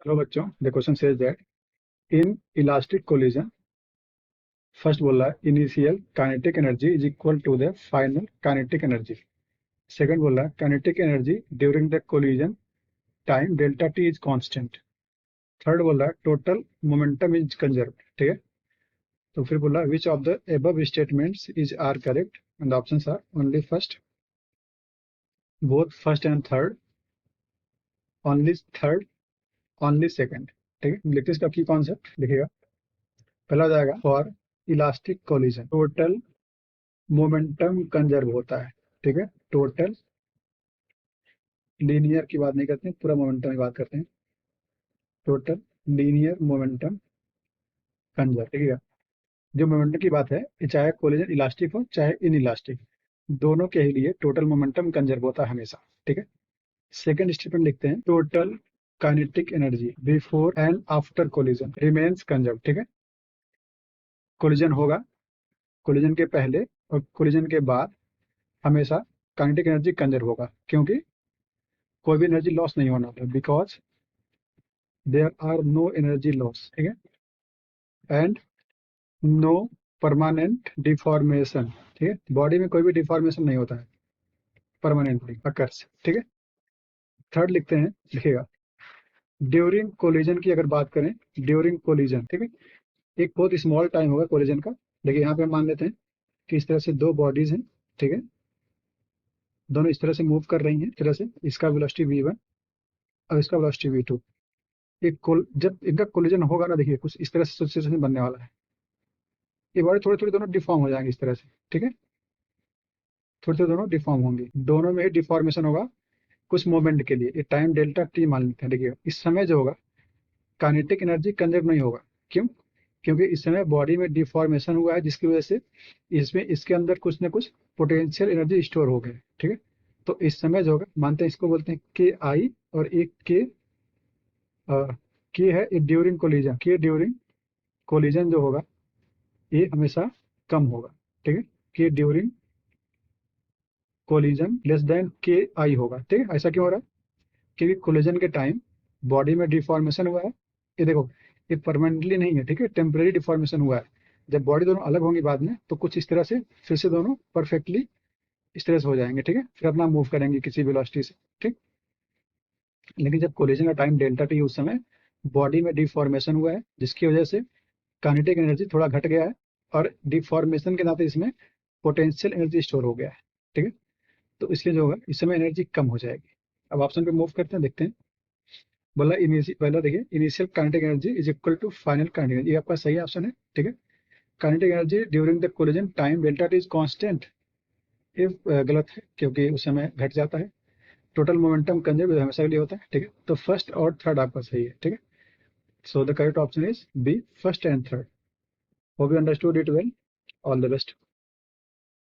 Hello बच्चों, the question says that in elastic collision first बोल रहा है initial kinetic energy is equal to the final kinetic energy. Second बोल रहा है kinetic energy during the collision time delta T is constant. Third बोल रहा है टोटल मोमेंटम इज कंजर्व। ठीक है, तो फिर बोल रहा है which of the above statements is are correct and options are only first, both first and third, only third, only second. ठीक है, लिखते इसका की कॉन्सेप्ट लिखिएगा। पहला हो जाएगा for elastic collision total momentum conserve होता है। ठीक है, टोटल लीनियर की बात नहीं करते हैं, पूरा मोमेंटम की बात करते हैं। Total linear momentum conserve. ठीक है, जो मोमेंटम की बात है ये चाहे कोलिजन इलास्टिक हो चाहे इन इलास्टिक, दोनों के ही लिए टोटल मोमेंटम कंजर्व होता है हमेशा। ठीक है, सेकंड स्टेटमेंट लिखते हैं total kinetic energy before and after collision remains conserve. ठीक है, कोलिजन होगा, कोलिजन के पहले और कोलिजन के बाद हमेशा काइनेटिक एनर्जी कंजर्व होगा, क्योंकि कोई भी एनर्जी लॉस नहीं होना है, because there are no energy loss. ठीक है, एंड नो परमानेंट डिफॉर्मेशन। ठीक है, बॉडी में कोई भी डिफॉर्मेशन नहीं होता है परमानेंटली अकर्स। ठीक है, थर्ड लिखते हैं, लिखिएगा ड्यूरिंग कोलिजन की अगर बात करें, ड्यूरिंग कोलिजन, ठीक है, एक बहुत स्मॉल टाइम होगा कोलिजन का, लेकिन यहाँ पे मान लेते हैं कि इस तरह से दो बॉडीज हैं। ठीक है, दोनों इस तरह से मूव कर रही हैं, इस तरह से, इसका वेलोसिटी v1 और इसका वेलोसिटी v2। जब इनका कोलिजन होगा ना, देखिए कुछ इस तरह से सिचुएशन बनने वाला है, ये बॉडी थोड़ी थोड़ी दोनों डिफॉर्म हो जाएंगे इस तरह से। ठीक है, थोड़ी थोड़ी दोनों डिफॉर्म होंगी, दोनों में ही डिफॉर्मेशन होगा कुछ मोमेंट के लिए, ये टाइम डेल्टा टी मान लेते हैं। देखिए इस समय जो होगा काइनेटिक एनर्जी कंजर्व नहीं होगा। क्यों? क्योंकि इस समय बॉडी में डिफॉर्मेशन हुआ है, जिसकी वजह से इसमें इसके अंदर कुछ ना कुछ पोटेंशियल एनर्जी स्टोर हो गए। ठीक है, तो इस समय जो होगा, मानते हैं इसको बोलते हैं के आई, और एक के है ड्यूरिंग कोलिजन, के ड्यूरिंग कोलिजन जो होगा ये हमेशा कम होगा। ठीक है, के ड्यूरिंग कोलिजन लेस देन के आई होगा। ठीक है, ऐसा क्यों हो रहा है? क्योंकि कोलिजन के टाइम बॉडी में डिफॉर्मेशन हुआ है। ये देखो, ये परमानेंटली नहीं है, ठीक है, टेम्परेरी डिफॉर्मेशन हुआ है। जब बॉडी दोनों अलग होंगी बाद में, तो कुछ इस तरह से फिर से दोनों परफेक्टली इस तरह से हो जाएंगे। ठीक है, फिर अपना मूव करेंगे किसी वेलोसिटी से। ठीक, लेकिन जब कोलिजन का टाइम डेल्टा टी, उस समय बॉडी में डिफॉर्मेशन हुआ है, जिसकी वजह से काइनेटिक एनर्जी थोड़ा घट गया है, और डिफॉर्मेशन के नाते इसमें पोटेंशियल एनर्जी स्टोर हो गया है। ठीक है, तो इसलिए जो होगा इस समय एनर्जी कम हो जाएगी। अब ऑप्शन पे मूव करते हैं, देखते हैं। बोला पहला देखिए initial kinetic energy is equal to final kinetic energy, ये आपका सही ऑप्शन है। ठीक है, kinetic energy during the collision time delta T is constant, ये गलत है, क्योंकि उस समय घट जाता है। टोटल मोमेंटम कंजर्व हमेशा के लिए होता है। ठीक है, तो फर्स्ट और थर्ड आपका सही है। ठीक है, so the correct option is B, first and third. Hope you understood it well. All the best.